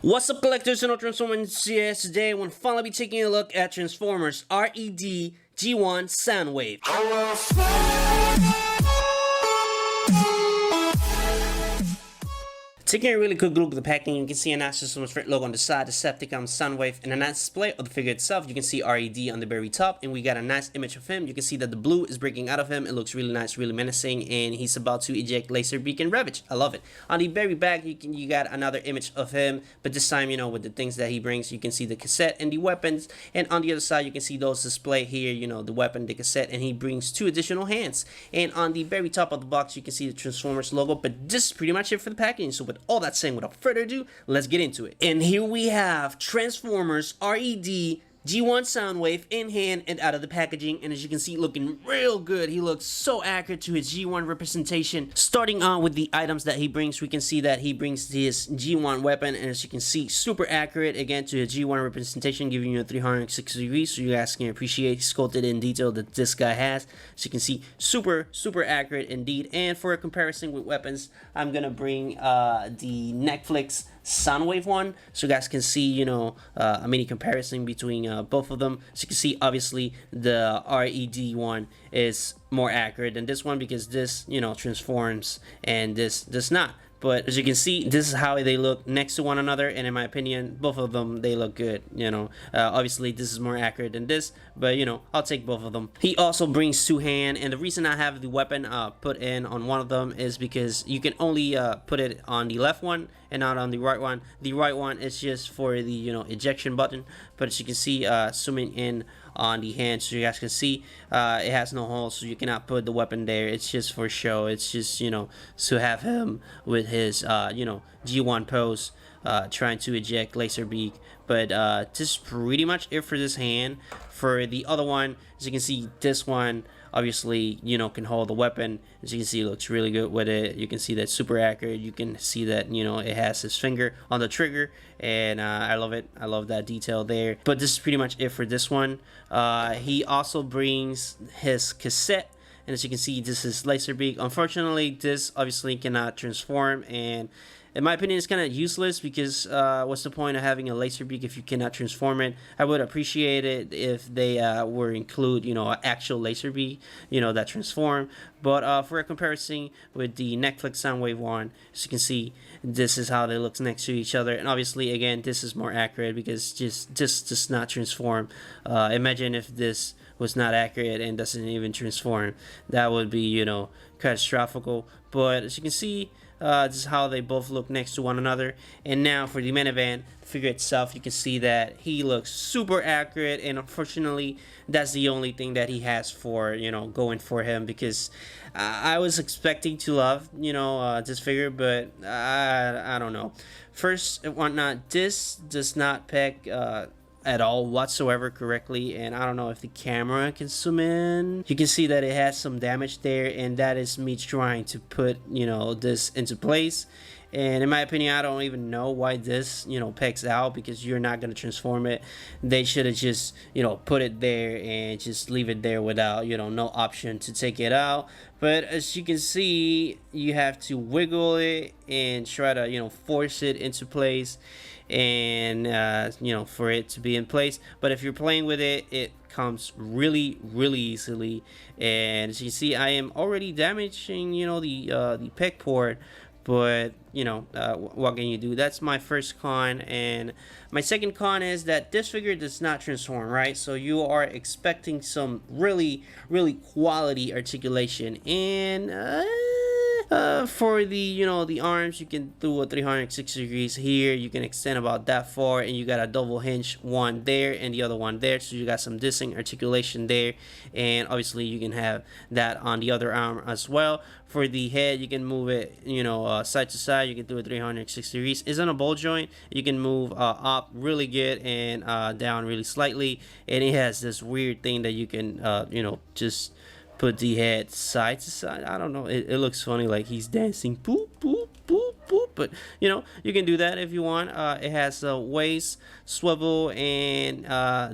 What's up, collectors and Transformers? Yes, today we'll finally be taking a look at Transformers RED G1 Soundwave. Taking a really quick look at the packaging, you can see a nice Transformers Red logo on the side, Decepticon Soundwave, and a nice display of the figure itself. You can see R.E.D. on the very top, and we got a nice image of him. You can see that the blue is breaking out of him. It looks really nice, really menacing, and he's about to eject laser beacon ravage. I love it. On the very back, you got another image of him, but this time, with the things that he brings, you can see the cassette and the weapons, and on the other side, you can see those display here, the weapon, the cassette, and he brings 2 additional hands. And on the very top of the box, you can see the Transformers logo, but this is pretty much it for the packaging. So with all that said, without further ado, let's get into it. And here we have Transformers RED G1 Soundwave in hand and out of the packaging, and as you can see, looking real good. He looks so accurate to his G1 representation. Starting on with the items that he brings, we can see that he brings his G1 weapon, and as you can see, super accurate again to his G1 representation, giving you a 360 degrees, so you guys can appreciate sculpted in detail that this guy has. As you can see, super accurate indeed. And for a comparison with weapons, I'm gonna bring the Netflix Soundwave one, so you guys can see a mini comparison between both of them. So you can see, obviously, the RED one is more accurate than this one because this transforms and this does not. But as you can see, this is how they look next to one another, and in my opinion, both of them, they look good. Obviously this is more accurate than this, but I'll take both of them. He also brings 2 hand, and the reason I have the weapon put in on one of them is because you can only put it on the left one and not on the right one. The right one is just for the ejection button, but as you can see, zooming in on the hand, so you guys can see it has no hole, so you cannot put the weapon there. It's just for show. It's just to have him with his G1 pose trying to eject laser beak. But this is pretty much it for this hand. For the other one, as you can see, this one obviously can hold the weapon. As you can see, it looks really good with it. You can see that super accurate. You can see that it has his finger on the trigger, and I love it. I love that detail there. But this is pretty much it for this one. He also brings his cassette, and as you can see, this is laser beak. Unfortunately, this obviously cannot transform, and in my opinion, it's kind of useless because what's the point of having a laser beak if you cannot transform it? I would appreciate it if they were include an actual laser beak that transform. But for a comparison with the Netflix Soundwave one, as you can see, this is how they look next to each other. And obviously, again, this is more accurate because just does not transform. Imagine if this was not accurate and doesn't even transform. That would be catastrophical. But as you can see, this is how they both look next to one another. And now for the minivan figure itself, you can see that he looks super accurate, and unfortunately that's the only thing that he has for going for him, because I was expecting to love this figure, but I don't know. First and whatnot, this does not peg at all whatsoever correctly, and I don't know if the camera can zoom in. You can see that it has some damage there, and that is me trying to put this into place. And in my opinion, I don't even know why this pegs out, because you're not going to transform it. They should have just put it there and just leave it there without no option to take it out. But as you can see, you have to wiggle it and try to force it into place, and for it to be in place. But if you're playing with it, it comes really easily. And as you can see, I am already damaging the peg port, but what can you do? That's my first con. And my second con is that this figure does not transform, right? So you are expecting some really quality articulation, and for the the arms, you can do a 360 degrees here. You can extend about that far, and you got a double hinge one there and the other one there, so you got some distinct articulation there. And obviously you can have that on the other arm as well. For the head, you can move it side to side. You can do a 360 degrees. It's on a ball joint. You can move up really good and down really slightly, and it has this weird thing that you can just put the head side to side. I don't know, it looks funny, like he's dancing. Boop boop boop boop, but you know, you can do that if you want. It has a waist, swivel, and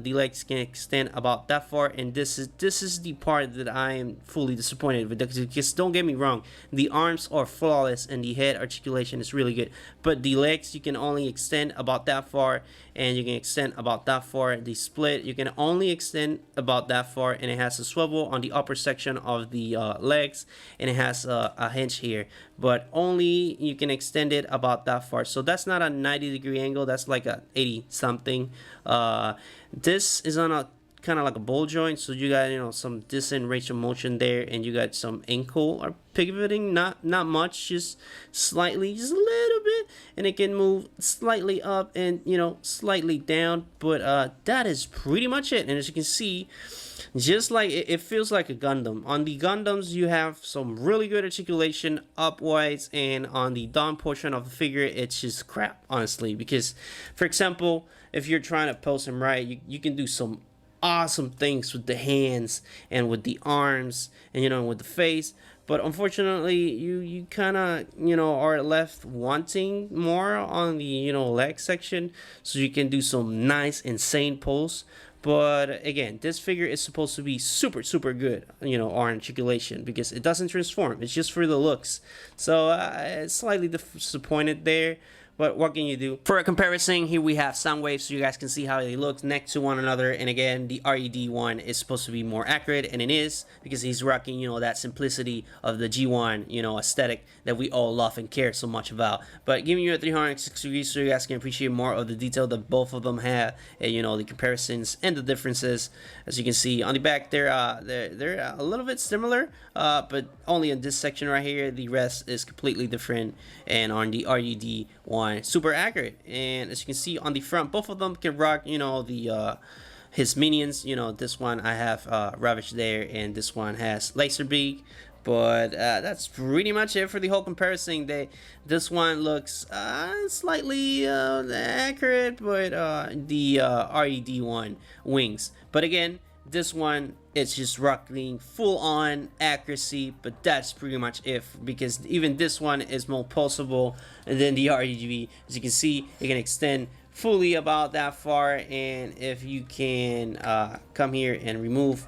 the legs can extend about that far. And this is the part that I am fully disappointed with, because don't get me wrong, the arms are flawless and the head articulation is really good, but the legs, you can only extend about that far, and you can extend about that far. The split, you can only extend about that far, and it has a swivel on the upper section of the legs, and it has a hinge here, but only you can extend it about that far. So that's not a 90-degree angle, that's like a 80 something. This is on a kind of like a ball joint, so you got, you know, some decent range of motion there, and you got some ankle or pivoting, not much, just slightly, just a little bit, and it can move slightly up and, you know, slightly down, but that is pretty much it. And as you can see, just like it feels like a Gundam. On the Gundams, you have some really good articulation upwards, and on the down portion of the figure, it's just crap, honestly. Because, for example, if you're trying to pose him right, you can do some awesome things with the hands and with the arms, and you know, with the face. But unfortunately, you kind of, you know, are left wanting more on the, you know, leg section, so you can do some nice insane pose. But again, this figure is supposed to be super good, you know, on articulation, because it doesn't transform. It's just for the looks. So slightly disappointed there. But what can you do? For a comparison, here we have Soundwave, so you guys can see how they look next to one another. And again, the R.E.D. one is supposed to be more accurate, and it is, because he's rocking, you know, that simplicity of the G1, you know, aesthetic that we all love and care so much about. But giving you a 360 degrees so you guys can appreciate more of the detail that both of them have, and you know, the comparisons and the differences. As you can see on the back, they're a little bit similar, but only in this section right here. The rest is completely different, and on the R.E.D. one, super accurate. And as you can see on the front, both of them can rock, you know, the his minions. You know, this one I have Ravage there, and this one has Laserbeak. But that's pretty much it for the whole comparison. This one looks slightly accurate, but the R.E.D. one wings. But again, this one, it's just rocking full on accuracy, but that's pretty much it, because even this one is more pulsable than the R.E.D. As you can see, it can extend fully about that far. And if you can come here and remove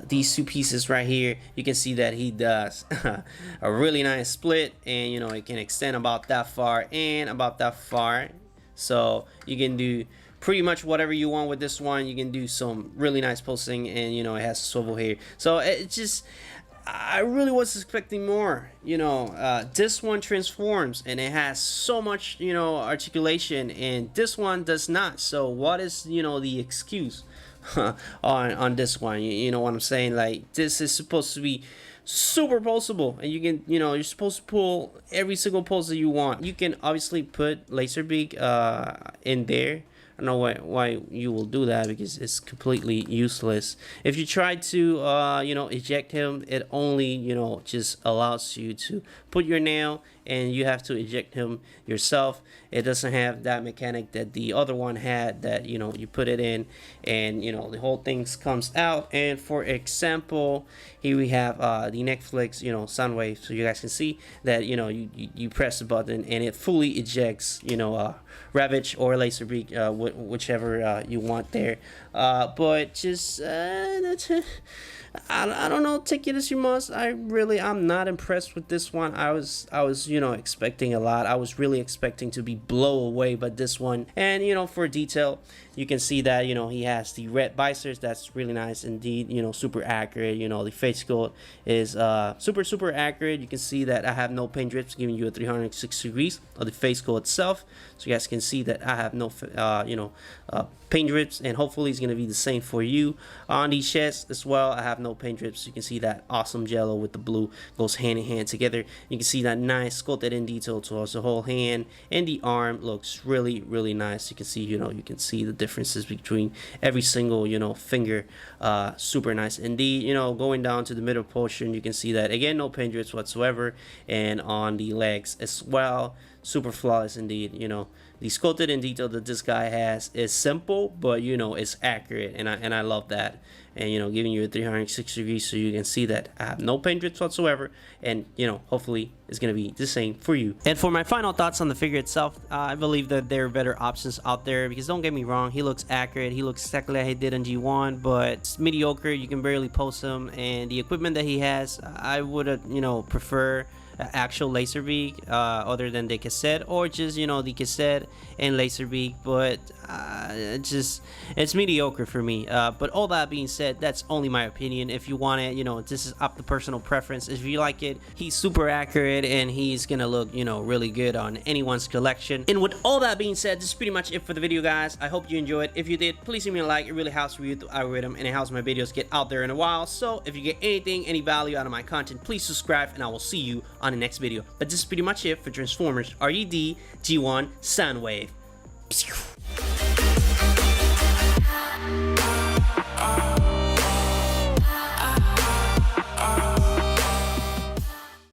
these two pieces right here, you can see that he does a really nice split, and you know, it can extend about that far and about that far. So you can do pretty much whatever you want with this one. You can do some really nice pulsing, and you know, it has a swivel here. So it just, I really was expecting more. You know, this one transforms and it has so much, you know, articulation, and this one does not. So what is, you know, the excuse on this one? You know what I'm saying? Like, this is supposed to be super pulsable, and you can, you know, you're supposed to pull every single pulse that you want. You can obviously put Laserbeak in there. I don't know why you will do that, because it's completely useless. If you try to you know, eject him, it only, you know, just allows you to put your nail, and you have to eject him yourself. It doesn't have that mechanic that the other one had, that, you know, you put it in and, you know, the whole thing comes out. And for example, here we have the Netflix, you know, Soundwave, so you guys can see that, you know, you press the button and it fully ejects, you know, Ravage or Laserbeak, whichever you want there. But just I don't know, take it as you must. I'm not impressed with this one. I was you know, expecting a lot. I was really expecting to be blown away by this one. And you know, for detail, you can see that, you know, he has the red visors. That's really nice indeed, you know, super accurate. You know, the face sculpt is super accurate. You can see that I have no paint drips, giving you a 360 degrees of the face sculpt itself, so you guys can see that I have no you know, paint drips, and hopefully it's gonna be the same for you. On the chest as well, I have no paint drips. You can see that awesome jello with the blue goes hand in hand together. You can see that nice sculpted in detail towards the whole hand, and the arm looks really nice. You can see, you know, you can see the differences between every single, you know, finger. Super nice indeed. You know, going down to the middle portion, you can see that again, no paint drips whatsoever, and on the legs as well, super flawless indeed. You know, the sculpted and detail that this guy has is simple, but you know, it's accurate, and I love that. And you know, giving you a 360 degrees so you can see that I have no paint drips whatsoever, and you know, hopefully it's gonna be the same for you. And for my final thoughts on the figure itself, I believe that there are better options out there, because don't get me wrong, he looks accurate, he looks exactly like he did in G1, but it's mediocre. You can barely post him, and the equipment that he has, I would you know, prefer actual laser beak other than the cassette, or just, you know, the cassette and laser beak, but it's mediocre for me. But all that being said, that's only my opinion. If you want it, you know, this is up to personal preference. If you like it, he's super accurate and he's gonna look, you know, really good on anyone's collection. And with all that being said, this is pretty much it for the video, guys. I hope you enjoyed. If you did, please give me a like. It really helps with the algorithm, and it helps my videos get out there in a while. So if you get anything, any value out of my content, please subscribe, and I will see you on the next video. But this is pretty much it for Transformers RED G1 Soundwave.